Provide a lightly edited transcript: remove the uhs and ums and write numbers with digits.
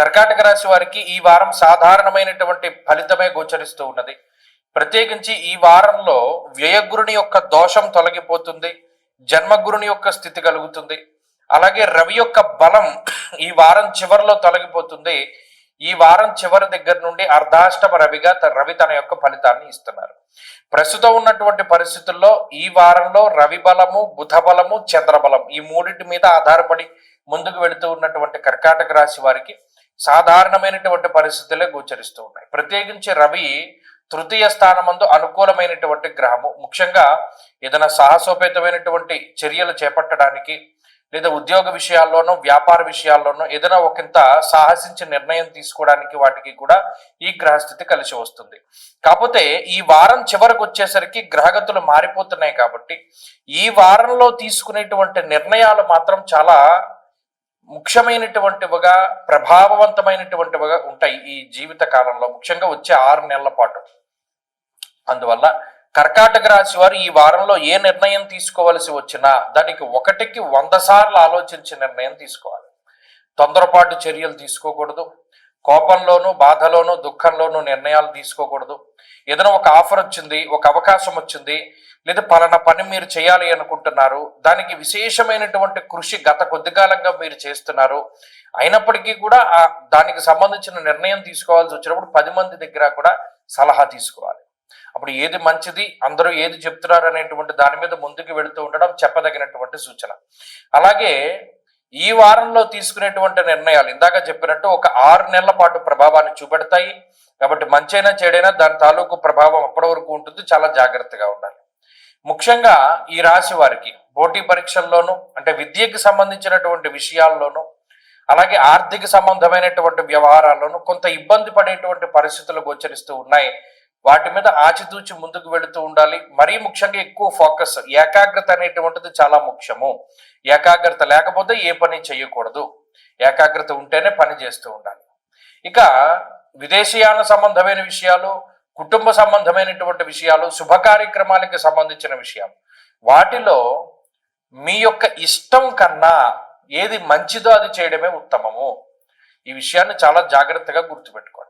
కర్కాటక రాశి వారికి ఈ వారం సాధారణమైనటువంటి ఫలితమే గోచరిస్తూ ఉన్నది. ప్రత్యేకించి ఈ వారంలో వ్యయగురుని యొక్క దోషం తొలగిపోతుంది, జన్మగురుని యొక్క స్థితి కలుగుతుంది. అలాగే రవి యొక్క బలం ఈ వారం చివరిలో తొలగిపోతుంది. ఈ వారం చివరి దగ్గర నుండి అర్ధాష్టమ రవిగా రవి తన యొక్క ఫలితాన్ని ఇస్తున్నారు. ప్రస్తుతం ఉన్నటువంటి పరిస్థితుల్లో ఈ వారంలో రవి బలము, బుధ బలము, చంద్రబలం ఈ మూడింటి మీద ఆధారపడి ముందుకు వెళుతూ ఉన్నటువంటి కర్కాటక రాశి వారికి సాధారణమైనటువంటి పరిస్థితులే గోచరిస్తూ ఉన్నాయి. ప్రత్యేకించి రవి తృతీయ స్థానమందు అనుకూలమైనటువంటి గ్రహము. ముఖ్యంగా ఏదైనా సాహసోపేతమైనటువంటి చర్యలు చేపట్టడానికి లేదా ఉద్యోగ విషయాల్లోనూ వ్యాపార విషయాల్లోనూ ఏదైనా ఒకంత సాహసించి నిర్ణయం తీసుకోవడానికి వాటికి కూడా ఈ గ్రహస్థితి కలిసి వస్తుంది. కాకపోతే ఈ వారం చివరికి వచ్చేసరికి గ్రహగతులు మారిపోతున్నాయి కాబట్టి ఈ వారంలో తీసుకునేటువంటి నిర్ణయాలు మాత్రం చాలా ముఖ్యమైనటువంటివిగా ప్రభావవంతమైనటువంటివిగా ఉంటాయి ఈ జీవిత కాలంలో, ముఖ్యంగా వచ్చే 6 నెలల పాటు. అందువల్ల కర్కాటక రాశి వారు ఈ వారంలో ఏ నిర్ణయం తీసుకోవలసి వచ్చినా దానికి 1కి 100 సార్లు ఆలోచించి నిర్ణయం తీసుకోవాలి. తొందరపాటు చర్యలు తీసుకోకూడదు. కోపంలోనూ బాధలోనూ దుఃఖంలోనూ నిర్ణయాలు తీసుకోకూడదు. ఏదైనా ఒక ఆఫర్ వచ్చింది, ఒక అవకాశం వచ్చింది, లేదా పలానా పని మీరు చేయాలి అనుకుంటున్నారు, దానికి విశేషమైనటువంటి కృషి గత కొద్ది కాలంగా మీరు చేస్తున్నారు, అయినప్పటికీ కూడా దానికి సంబంధించిన నిర్ణయం తీసుకోవాల్సి వచ్చినప్పుడు 10 మంది దగ్గర కూడా సలహా తీసుకోవాలి. అప్పుడు ఏది మంచిది, అందరూ ఏది చెప్తున్నారు అనేటువంటి దాని మీద ముందుకు వెళుతూ ఉండడం చెప్పదగినటువంటి సూచన. అలాగే ఈ వారంలో తీసుకునేటువంటి నిర్ణయాలు ఇందాక చెప్పినట్టు ఒక 6 నెలల పాటు ప్రభావాన్ని చూపెడతాయి. కాబట్టి మంచైనా చెడైనా దాని తాలూకు ప్రభావం అప్పటి వరకు ఉంటుంది. చాలా జాగ్రత్తగా ఉండాలి. ముఖ్యంగా ఈ రాశి వారికి పోటీ పరీక్షల్లోనూ, అంటే విద్యకి సంబంధించినటువంటి విషయాల్లోనూ, అలాగే ఆర్థిక సంబంధమైనటువంటి వ్యవహారాల్లోనూ కొంత ఇబ్బంది పడేటువంటి పరిస్థితులు గోచరిస్తూ ఉన్నాయి. వాటి మీద ఆచితూచి ముందుకు వెళుతూ ఉండాలి. మరీ ముఖ్యంగా ఎక్కువ ఫోకస్, ఏకాగ్రత అనేటువంటిది చాలా ముఖ్యము. ఏకాగ్రత లేకపోతే ఏ పని చేయకూడదు. ఏకాగ్రత ఉంటేనే పని చేస్తూ ఉండాలి. ఇక విదేశీయాన సంబంధమైన విషయాలు, కుటుంబ సంబంధమైనటువంటి విషయాలు, శుభ కార్యక్రమాలకు సంబంధించిన విషయాలు, వాటిలో మీ యొక్క ఇష్టం కన్నా ఏది మంచిదో అది చేయడమే ఉత్తమము. ఈ విషయాన్ని చాలా జాగ్రత్తగా గుర్తుపెట్టుకోండి.